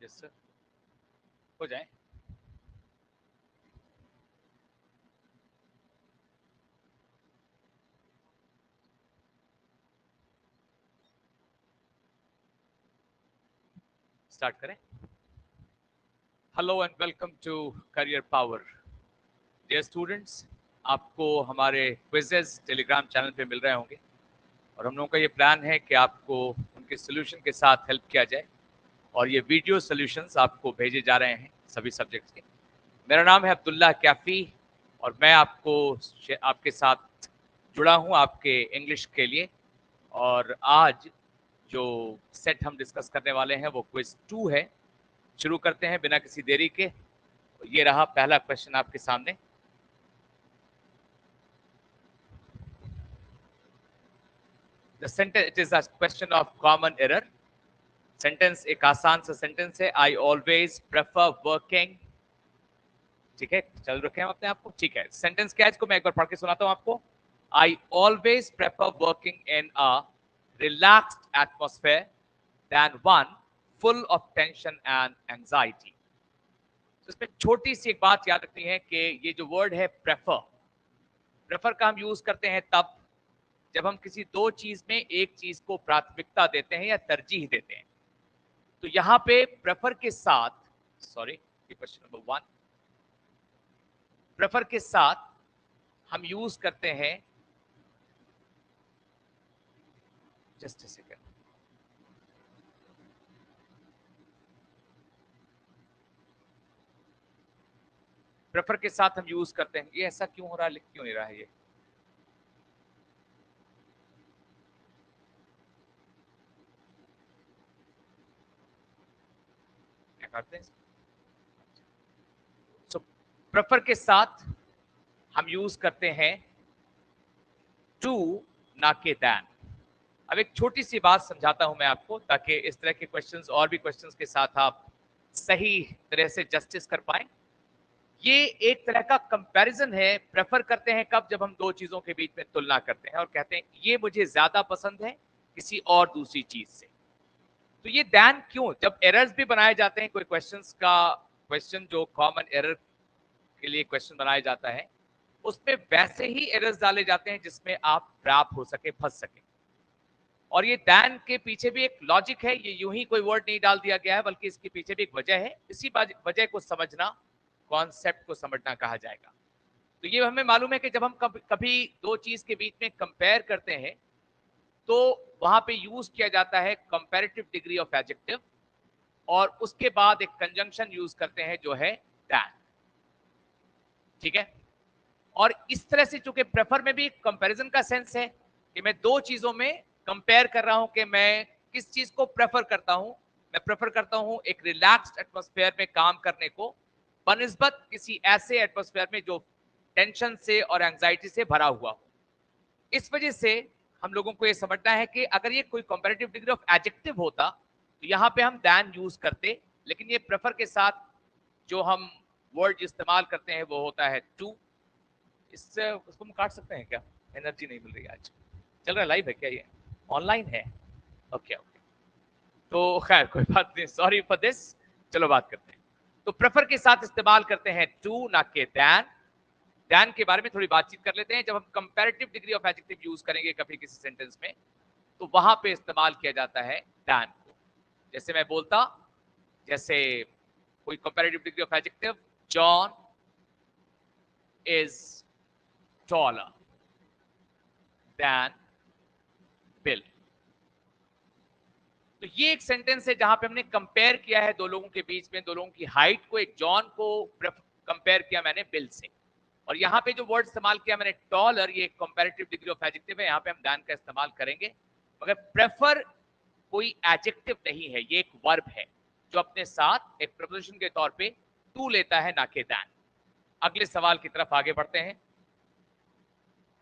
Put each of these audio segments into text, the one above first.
Yes sir, हो जाए। Start करें। Hello and welcome to career power. Dear students, आपको हमारे क्विजेस टेलीग्राम चैनल पे मिल रहे होंगे और हम लोगों का ये प्लान है कि आपको उनके सोल्यूशन के साथ हेल्प किया जाए और ये वीडियो सोल्यूशंस आपको भेजे जा रहे हैं सभी सब्जेक्ट्स के। मेरा नाम है अब्दुल्ला कैफी और मैं आपके साथ जुड़ा हूँ आपके इंग्लिश के लिए। और आज जो सेट हम डिस्कस करने वाले हैं वो क्विज 2 है। शुरू करते हैं बिना किसी देरी के। ये रहा पहला क्वेश्चन आपके सामने। The sentence, it is a question of common error. Sentence एक आसान सा सेंटेंस है, आई ऑलवेज प्रेफर वर्किंग। ठीक है, चल रखे हैं अपने आपको। ठीक है, सेंटेंस क्या है इसको मैं एक बार पढ़ के सुनाता हूं आपको। I always prefer working in a relaxed atmosphere than one full of tension and anxiety. तो इसमें छोटी सी एक बात याद रखनी है कि ये जो वर्ड है प्रेफर, प्रेफर का हम यूज करते हैं तब जब हम किसी दो चीज में एक चीज को प्राथमिकता देते हैं या तरजीह देते हैं। तो यहां पे प्रेफर के साथ, सॉरी, क्वेश्चन नंबर 1, प्रेफर के साथ हम यूज करते हैं, जस्ट अ सेकेंड, प्रेफर के साथ हम यूज करते हैं। ये ऐसा क्यों हो रहा है, लिख क्यों नहीं रहा है ये? क्या करते हैं? सो प्रेफर के साथ हम यूज करते हैं टू, ना के दैन। अब एक छोटी सी बात समझाता हूं मैं आपको ताकि इस तरह के क्वेश्चंस और भी क्वेश्चंस के साथ आप सही तरह से जस्टिस कर पाए। ये एक तरह का कंपैरिजन है। प्रेफर करते हैं कब? जब हम दो चीजों के बीच में तुलना करते हैं और कहते हैं ये मुझे ज्यादा पसंद है किसी और दूसरी चीज से। तो ये दैन क्यों? जब एरर्स भी बनाए जाते हैं, कोई क्वेश्चन जो कॉमन एरर के लिए क्वेश्चन बनाया जाता है, उसमें वैसे ही एरर्स डाले जाते हैं जिसमें आप ट्रैप हो सके, फंस सके। और ये दैन के पीछे भी एक लॉजिक है। ये यूं ही कोई वर्ड नहीं डाल दिया गया है, बल्कि इसके पीछे भी एक वजह है। इसी वजह को समझना, कॉन्सेप्ट को समझना कहा जाएगा। तो ये हमें मालूम है कि जब हम कभी दो चीज के बीच में कंपेयर करते हैं तो वहां पे यूज किया जाता है कंपैरेटिव डिग्री ऑफ एडजेक्टिव और उसके बाद एक कंजंक्शन यूज करते हैं जो है दैन। ठीक है, और इस तरह से चूंकि प्रेफर में भी कंपैरिजन का सेंस है कि मैं दो चीजों में कंपेयर कर रहा हूं कि मैं किस चीज को प्रेफर करता हूं। मैं प्रेफर करता हूं एक रिलैक्स्ड एटमॉस्फेयर में काम करने को बनिस्बत किसी ऐसे एटमॉस्फेयर में जो टेंशन से और एंजाइटी से भरा हुआ हो। इस वजह से हम लोगों को यह समझना है कि अगर ये कोई कंपैरेटिव डिग्री ऑफ एडजेक्टिव होता तो यहां पे हम दैन यूज करते, लेकिन ये प्रेफर के साथ जो हम वर्ड इस्तेमाल करते हैं वो होता है टू। इससे उसको हम काट सकते हैं क्या? एनर्जी नहीं मिल रही आज। चल रहा है, लाइव है क्या ये? ऑनलाइन है? ओके ओके, तो खैर कोई बात नहीं, सॉरी फॉर दिस। चलो बात करते हैं। तो प्रेफर के साथ इस्तेमाल करते हैं टू, ना के दैन। दैन के बारे में थोड़ी बातचीत कर लेते हैं। जब हम comparative degree of adjective use करेंगे कभी किसी सेंटेंस में तो वहां पे इस्तेमाल किया जाता है दैन को। जैसे मैं बोलता, जैसे कोई comparative degree of adjective, John is taller than Bill। तो ये एक सेंटेंस है जहां पे हमने कंपेयर किया है दो लोगों के बीच में, दो लोगों की हाइट को। एक जॉन को कंपेयर किया मैंने बिल से, और यहाँ पे जो वर्ड इस्तेमाल किया मैंने टॉलर, ये कंपैरेटिव डिग्री ऑफ एडजेक्टिव है। यहाँ पे हम दैन का इस्तेमाल करेंगे। मगर प्रेफर कोई एडजेक्टिव नहीं है, ये एक वर्ब है जो अपने साथ एक प्रपोजिशन के तौर पे टू लेता है, ना कि दैन। अगले सवाल की तरफ आगे बढ़ते हैं।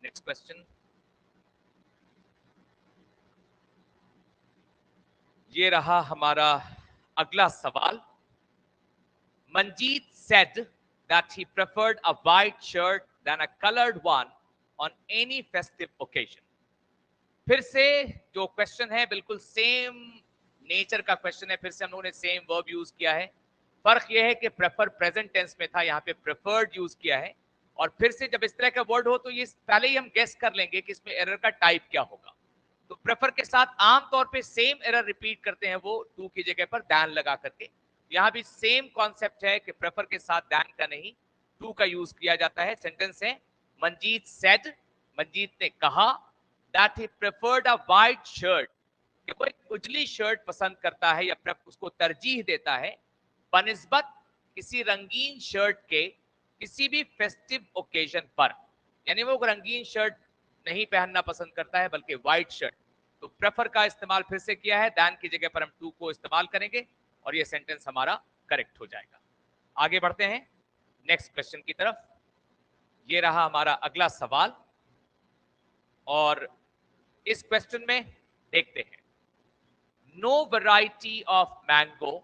नेक्स्ट क्वेश्चन, ये रहा हमारा अगला सवाल। Manjeet said that he preferred a white shirt than a colored one on any festive occasion। फिर से जो क्वेश्चन है बिल्कुल सेम नेचर का क्वेश्चन है, फिर से हम लोगों ने सेम वर्ब यूज किया है। फर्क यह है कि प्रेफर प्रेजेंट टेंस में था, यहाँ पे प्रेफर्ड यूज किया है। और फिर से जब इस तरह का वर्ड हो तो ये पहले ही हम गेस कर लेंगे कि इसमें एरर का टाइप क्या होगा। तो प्रेफर के साथ आमतौर पे सेम एरर रिपीट करते हैं वो टू की जगह पर दैन लगा करके। यहाँ भी सेम कॉन्सेप्ट है कि प्रेफर के साथ दैन का नहीं टू का यूज किया जाता है। सेंटेंस है मंजीत सेड, मंजीत ने कहा that he preferred a white shirt, कि वो एक उजली शर्ट पसंद करता है या उसको तरजीह देता है बनिस्बत किसी रंगीन शर्ट के किसी भी फेस्टिव ओकेजन पर। यानी वो रंगीन शर्ट नहीं पहनना पसंद करता है बल्कि व्हाइट शर्ट। तो प्रेफर का इस्तेमाल फिर से किया है, दैन की जगह पर हम टू को इस्तेमाल करेंगे और ये सेंटेंस हमारा करेक्ट हो जाएगा। आगे बढ़ते हैं नेक्स्ट क्वेश्चन की तरफ। ये रहा हमारा अगला सवाल और इस क्वेश्चन में देखते हैं, no variety of mango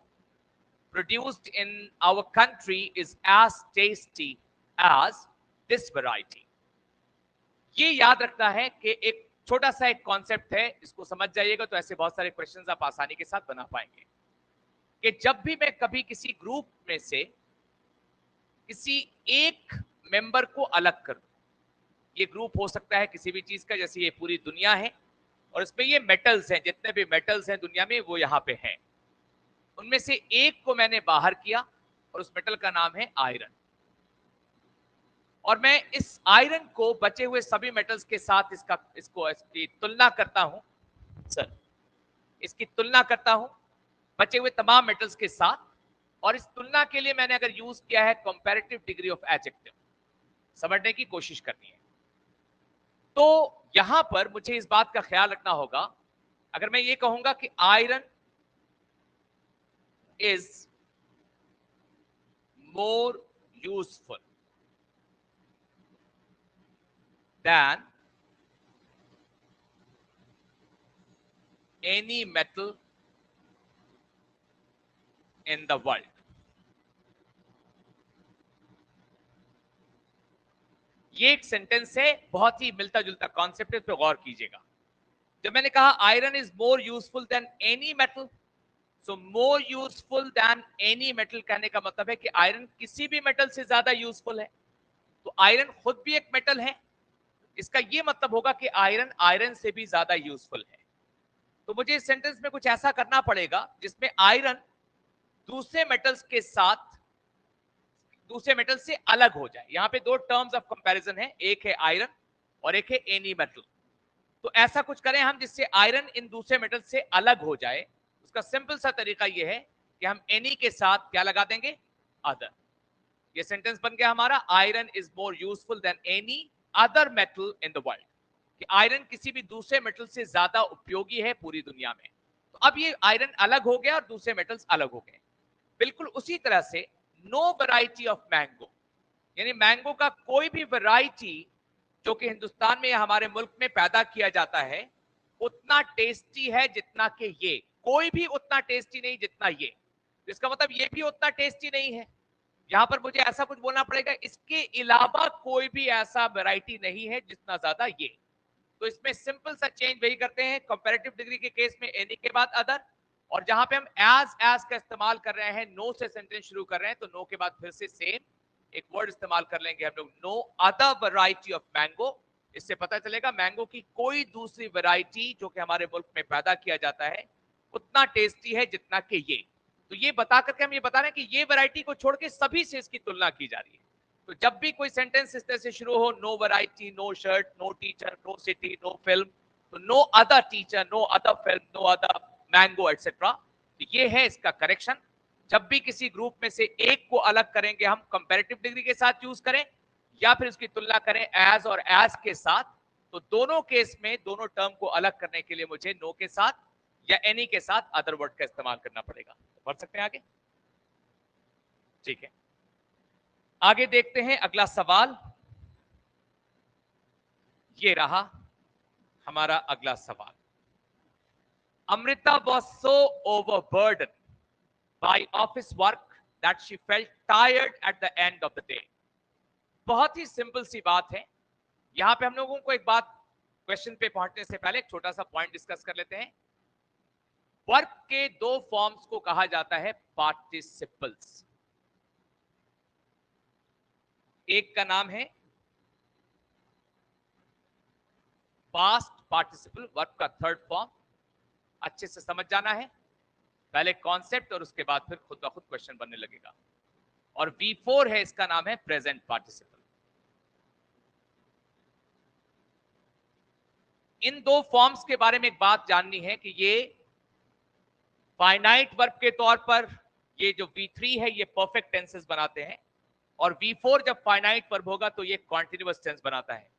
produced in our country is as tasty as this variety। ये याद रखना है कि एक छोटा सा एक कॉन्सेप्ट है, इसको समझ जाइएगा तो ऐसे बहुत सारे क्वेश्चंस आप आसानी के साथ बना पाएंगे। कि जब भी मैं कभी किसी ग्रुप में से किसी एक मेंबर को अलग करूं, ये ग्रुप हो सकता है किसी भी चीज का, जैसे ये पूरी दुनिया है और इसमें ये मेटल्स हैं, जितने भी मेटल्स हैं दुनिया में वो यहाँ पे हैं। उनमें से एक को मैंने बाहर किया और उस मेटल का नाम है आयरन, और मैं इस आयरन को बचे हुए सभी मेटल्स के साथ इसकी तुलना करता हूं सर, इसकी तुलना करता हूं बचे हुए तमाम मेटल्स के साथ। और इस तुलना के लिए मैंने अगर यूज किया है कंपैरेटिव डिग्री ऑफ एडजेक्टिव, समझने की कोशिश करनी है। तो यहां पर मुझे इस बात का ख्याल रखना होगा, अगर मैं ये कहूंगा कि iron is more useful than any metal in the world। ये एक सेंटेंस है, बहुत ही मिलता जुलता कॉन्सेप्ट है, इस पर गौर कीजिएगा। जब मैंने कहा iron is more useful than any metal, so more useful than any metal कहने का मतलब है कि आयरन किसी भी मेटल से ज्यादा यूजफुल है। तो आयरन खुद भी एक मेटल है, इसका यह मतलब होगा कि आयरन आयरन से भी ज्यादा यूजफुल है। तो मुझे इस सेंटेंस में कुछ ऐसा करना पड़ेगा जिसमें आयरन दूसरे मेटल्स के साथ दूसरे मेटल से अलग हो जाए। यहां पे दो टर्म्स ऑफ कंपैरिजन है, एक है आयरन और एक है एनी मेटल। तो ऐसा कुछ करें हम जिससे आयरन इन दूसरे मेटल से अलग हो जाए। उसका सिंपल सा तरीका यह है कि हम एनी के साथ क्या लगा देंगे, अदर। ये सेंटेंस बन गया हमारा, iron is more useful than any other metal in the world, कि आयरन किसी भी दूसरे मेटल से ज्यादा उपयोगी है पूरी दुनिया में। तो अब ये आयरन अलग हो गया और दूसरे मेटल्स अलग हो गए। बिल्कुल उसी तरह से नो वैरायटी ऑफ मैंगो, यानी मैंगो का कोई भी वैरायटी जो कि हिंदुस्तान में या हमारे मुल्क में पैदा किया जाता है उतना टेस्टी है जितना कि ये, कोई भी उतना टेस्टी नहीं जितना ये। इसका मतलब ये भी उतना टेस्टी नहीं है। यहां पर मुझे ऐसा कुछ बोलना पड़ेगा, इसके अलावा कोई भी ऐसा वैरायटी नहीं है जितना ज्यादा ये। तो इसमें सिंपल सा चेंज वही करते हैं, कंपैरेटिव डिग्री के केस में एनी के बाद अदर, और जहां पे हम एज का इस्तेमाल कर रहे हैं, नो से सेंटेंस शुरू कर रहे हैं, तो नो के बाद फिर से सेम एक वर्ड इस्तेमाल कर लेंगे हम लोग, no other variety of mango. इससे पता चलेगा मैंगो की कोई दूसरी वैरायटी जो कि हमारे मुल्क में पैदा किया जाता है उतना टेस्टी है जितना कि ये। तो ये बता करके हम ये बता रहे हैं कि ये वैरायटी को छोड़ के सभी से इसकी तुलना की जा रही है। तो जब भी कोई सेंटेंस इस तरह से शुरू हो, no variety, no shirt, no teacher, no city, no film, तो no other teacher, no other film, no other mango etcetera, तो ये है इसका करेक्शन। जब भी किसी ग्रुप में से एक को अलग करेंगे हम कंपैरेटिव डिग्री के साथ यूज करें या फिर उसकी तुलना करें एज और एज के साथ, तो दोनों केस में दोनों टर्म को अलग करने के लिए मुझे नो के साथ या एनी के साथ अदर वर्ड का इस्तेमाल करना पड़ेगा। बढ़ सकते हैं आगे, ठीक है। आगे देखते हैं अगला सवाल। ये रहा हमारा अगला सवाल। Amrita was so overburdened by office work that she felt tired at the end of the day। बहुत ही सिंपल सी बात है। यहां पे हम लोगों को एक बात क्वेश्चन पे पहुंचने से पहले एक छोटा सा पॉइंट डिस्कस कर लेते हैं। वर्ब के दो फॉर्म्स को कहा जाता है पार्टिसिपल्स। एक का नाम है पास्ट पार्टिसिपल, वर्ब का थर्ड फॉर्म। अच्छे से समझ जाना है, पहले कॉन्सेप्ट और उसके बाद फिर खुद ब खुद क्वेश्चन बनने लगेगा। और V4 है, इसका नाम है प्रेजेंट पार्टिसिपल। इन दो फॉर्म्स के बारे में एक बात जाननी है कि ये फाइनाइट वर्ब के तौर पर ये जो V3 है ये परफेक्ट टेंसेस बनाते हैं, और V4 जब फाइनाइट वर्ब होगा तो ये कॉन्टिन्यूअस टेंस बनाता है।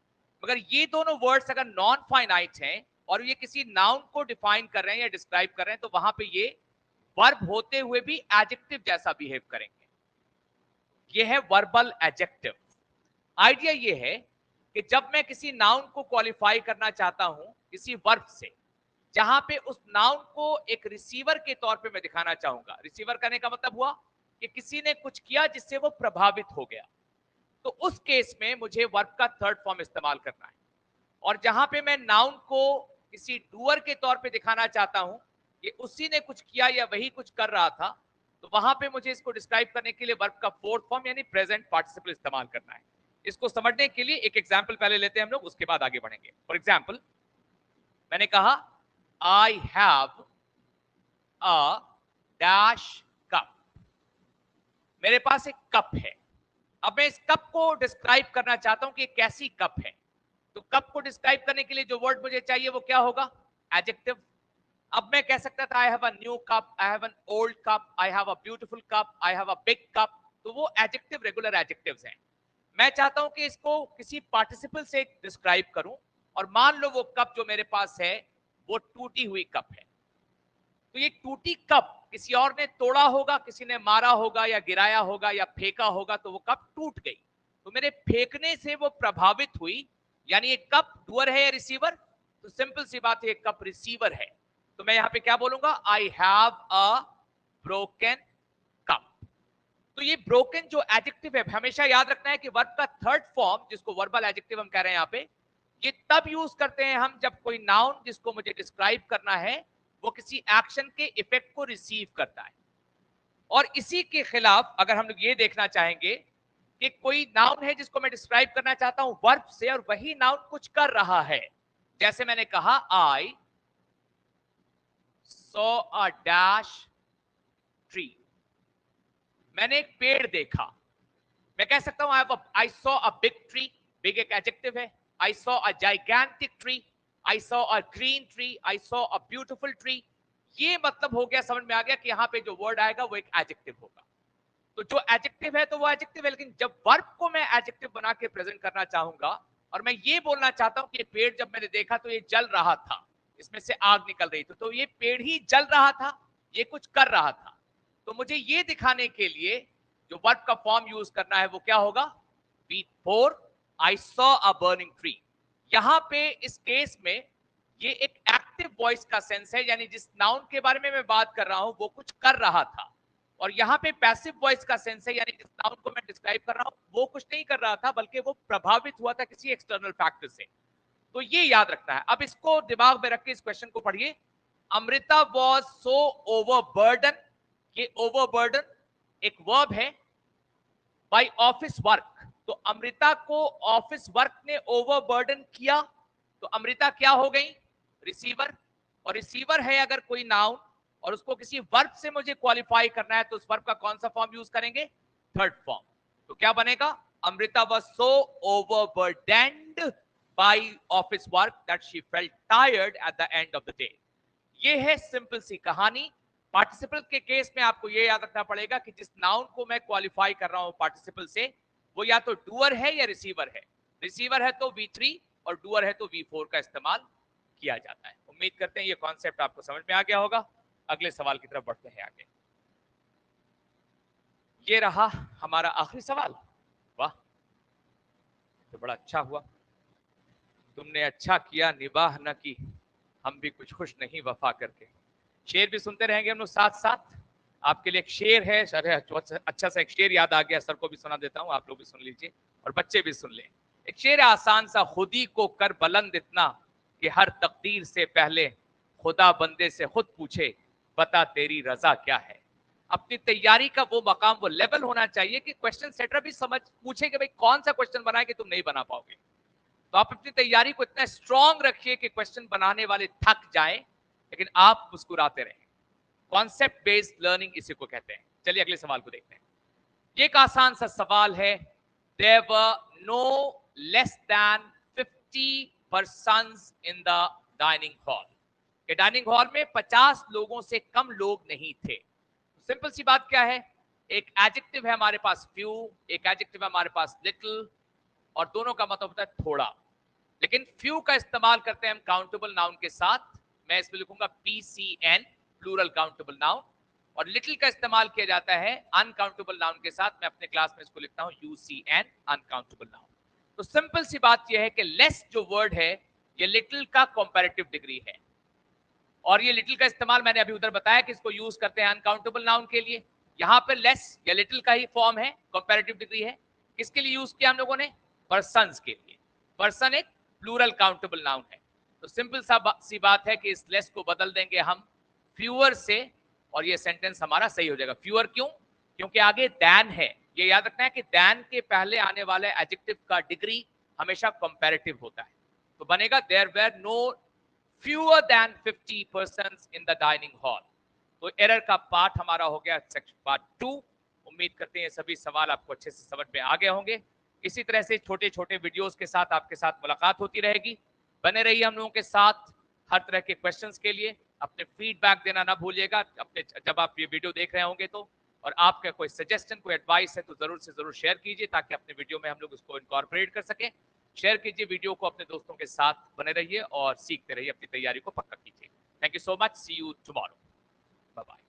मगर ये दोनों वर्ड्स अगर नॉन फाइनाइट हैं और ये किसी नाउन को डिफाइन कर रहे हैं या डिस्क्राइब कर रहे हैं तो वहां पे ये वर्ब होते हुए भी एडजेक्टिव जैसा बिहेव करेंगे। ये है वर्बल एडजेक्टिव। आइडिया ये है कि जब मैं किसी नाउन को क्वालिफाई करना चाहता हूं किसी वर्ब से, जहां पे उस नाउन को एक रिसीवर के तौर पे मैं दिखाना चाहूंगा। रिसीवर करने का मतलब हुआ कि किसी ने कुछ किया जिससे वो प्रभावित हो गया, तो उस केस में मुझे वर्ब का थर्ड फॉर्म इस्तेमाल करना है। और जहां पे मैं नाउन को किसी डूअर के तौर पे दिखाना चाहता हूं कि उसी ने कुछ किया या वही कुछ कर रहा था, तो वहां पे मुझे इसको डिस्क्राइब करने के लिए वर्ब का फोर्थ फॉर्म यानी प्रेजेंट पार्टिसिपल इस्तेमाल करना है। इसको समझने के लिए एक एग्जांपल पहले लेते हैं हम लोग, उसके बाद आगे बढ़ेंगे। फॉर एग्जांपल, मैंने कहा I have a dash cup. मेरे पास एक कप है। अब मैं इस कप को डिस्क्राइब करना चाहता हूं कि कैसी कप है, तो कप को डिस्क्राइब करने के लिए जो वर्ड मुझे चाहिए वो क्या होगा? एडजेक्टिव। अब मैं कह सकता था I have a new cup, I have an old cup, I have a beautiful cup, I have a big cup, तो वो एडजेक्टिव रेगुलर एडजेक्टिव्स हैं। मैं चाहता हूं कि इसको किसी पार्टिसिपल से डिस्क्राइब करूं, और मान लो वो कप जो मेरे पास है वो टूटी हुई कप है। तो ये टूटी कप किसी और ने तोड़ा होगा, किसी ने मारा होगा या गिराया होगा या फेंका होगा, तो वो कप टूट गई। तो मेरे फेंकने से वो प्रभावित हुई, यानी ये कप डूअर है या रिसीवर? तो सिंपल सी बात है, कप रिसीवर है। तो मैं यहां पे क्या बोलूंगा? I have a broken cup. तो ये ब्रोकन जो एडजेक्टिव है, हमेशा याद रखना है कि वर्ब का थर्ड फॉर्म, जिसको वर्बल एडजेक्टिव हम कह रहे हैं यहां पे, ये तब यूज करते हैं हम जब कोई नाउन जिसको मुझे डिस्क्राइब करना है वो किसी एक्शन के इफेक्ट को रिसीव करता है। और इसी के खिलाफ अगर हम लोग ये देखना चाहेंगे कि कोई नाउन है जिसको मैं डिस्क्राइब करना चाहता हूं वर्ब से, और वही नाउन कुछ कर रहा है, जैसे मैंने कहा I saw a dash tree. मैंने एक पेड़ देखा। मैं कह सकता हूं I saw a big tree, big एक एडजेक्टिव है। I saw a gigantic tree, I saw a green tree, I saw a beautiful tree. ये मतलब हो गया, समझ में आ गया कि यहां पे जो वर्ड आएगा वो एक एडजेक्टिव होगा। तो जो एडजेक्टिव है तो वो एडजेक्टिव है, लेकिन जब वर्ब को मैं एडजेक्टिव बना के प्रेजेंट करना चाहूंगा और मैं ये बोलना चाहता हूं कि ये पेड़ जब मैंने देखा तो ये जल रहा था, इसमें से आग निकल रही थी, तो ये पेड़ ही जल रहा था, ये कुछ कर रहा था। तो मुझे ये दिखाने के लिए जो वर्ब का फॉर्म यूज करना है वो क्या होगा? V4, आई सॉ अ बर्निंग ट्री। यहां पे इस केस में ये एक एक्टिव वॉइस का सेंस है, यानी जिस नाउन के बारे में मैं बात कर रहा हूं वो कुछ कर रहा था। और यहां पे पैसिव वॉइस का सेंस है, यानी जिस नाउन को मैं डिस्क्राइब कर रहा हूं वो कुछ नहीं कर रहा था, बल्कि वो प्रभावित हुआ था किसी एक्सटर्नल फैक्टर से। तो ये याद रखना है। अब इसको दिमाग में रख के इस क्वेश्चन को पढ़िए। Amrita was so overburden. ये ओवरबर्डन एक वर्ब है बाय ऑफिस वर्क। तो अमृता को ऑफिस वर्क ने ओवरबर्डन किया, तो अमृता क्या हो गई? रिसीवर। और रिसीवर है अगर कोई नाउन और उसको किसी वर्ब से मुझे क्वालिफाई करना है तो उस वर्ब का कौन सा फॉर्म यूज करेंगे? Third form. तो क्या बनेगा? Amrita was so overburdened by office work that she felt tired at the end of the day. ये है सिंपल सी कहानी। पार्टिसिपल के केस में आपको ये याद रखना पड़ेगा कि जिस नाउन को मैं क्वालिफाई कर रहा हूं पार्टिसिपल से, वो या तो डूअर है या रिसीवर है। रिसीवर है तो V3 और डूअर है तो V4 का इस्तेमाल किया जाता है। उम्मीद करते हैं ये कॉन्सेप्ट आपको समझ में आ गया होगा। अगले सवाल की तरफ बढ़ते हैं आगे। ये रहा हमारा आखिरी सवाल। वाह, तो बड़ा अच्छा हुआ। तुमने अच्छा किया निबाह न की, हम भी कुछ खुश नहीं वफा करके। शेर भी सुनते रहेंगे हम लोग साथ साथ। आपके लिए एक शेर है, अच्छा सा एक शेर याद आ गया, सर को भी सुना देता हूँ, आप लोग भी सुन लीजिए और बच्चे भी सुन लें। एक शेर आसान सा, खुदी को कर बुलंद इतना कि हर तकदीर से पहले खुदा बंदे से खुद पूछे, बता तेरी रजा क्या है। अपनी तैयारी का वो मकाम, वो लेवल होना चाहिए कि क्वेश्चन सेटर भी समझ पूछे कि भाई कौन सा क्वेश्चन बनाए कि तुम नहीं बना पाओगे। तो आप अपनी तैयारी को इतना स्ट्रांग रखिए कि क्वेश्चन बनाने वाले थक जाएं लेकिन आप मुस्कुराते रहें। कॉन्सेप्ट बेस्ड लर्निंग इसी को कहते हैं। चलिए अगले सवाल को देखते हैं। ये एक आसान सा सवाल है। There were no less than 50 persons in the dining hall. कि डाइनिंग हॉल में 50 लोगों से कम लोग नहीं थे। सिंपल सी बात क्या है, एक एडजेक्टिव है हमारे पास फ्यू, एक एडजेक्टिव है हमारे पास लिटिल, और दोनों का मतलब होता है थोड़ा। लेकिन फ्यू का इस्तेमाल करते हैं हम काउंटेबल नाउन के साथ। मैं इसमें लिखूंगा PCN, प्लूरल काउंटेबल नाउन। और लिटिल का इस्तेमाल किया जाता है अनकाउंटेबल नाउन के साथ। मैं अपने क्लास में इसको लिखता हूं UCN, अनकाउंटेबल नाउन। तो सिंपल सी बात यह है कि लेस जो वर्ड है ये लिटिल का कंपैरेटिव डिग्री है। और ये लिटिल का इस्तेमाल मैंने अभी उधर बताया कि इसको यूज करते हैं अनकाउंटेबल नाउन के लिए। यहां पर लेस या लिटिल का ही फॉर्म है, कंपैरेटिव डिग्री है। किसके लिए यूज किया हम लोगों ने? पर्सन्स के लिए। पर्सन एक प्लूरल काउंटेबल नाउन है। तो सिंपल सी बात है कि इस लेस को बदल देंगे हम फ्यूअर से, और ये सेंटेंस हमारा सही हो जाएगा। फ्यूअर क्यों? क्योंकि आगे दैन है। ये याद रखना है कि दैन के पहले आने वाले एडजेक्टिव का डिग्री हमेशा कंपैरेटिव होता है। तो बनेगा there were no fewer than 50 persons in the dining hall। तो एरर का पार्ट हमारा हो गया सेक्शन पार्ट 2। उम्मीद करते हैं सभी सवाल आपको अच्छे से समझ में आ गए होंगे। इसी तरह से छोटे छोटे वीडियोस के साथ आपके साथ मुलाकात होती रहेगी। बने रहिए हम लोगों के साथ हर तरह के क्वेश्चंस के लिए। अपने फीडबैक देना ना भूलिएगा अपने, जब आप ये वीडियो देख रहे होंगे तो। और आपका कोई सजेशन, कोई एडवाइस है तो जरूर से जरूर शेयर कीजिए ताकि अपने वीडियो में हम लोग उसको इनकॉर्पोरेट कर सकें। शेयर कीजिए वीडियो को अपने दोस्तों के साथ, बने रहिए और सीखते रहिए, अपनी तैयारी को पक्का कीजिए। Thank you so much, see you tomorrow, bye bye.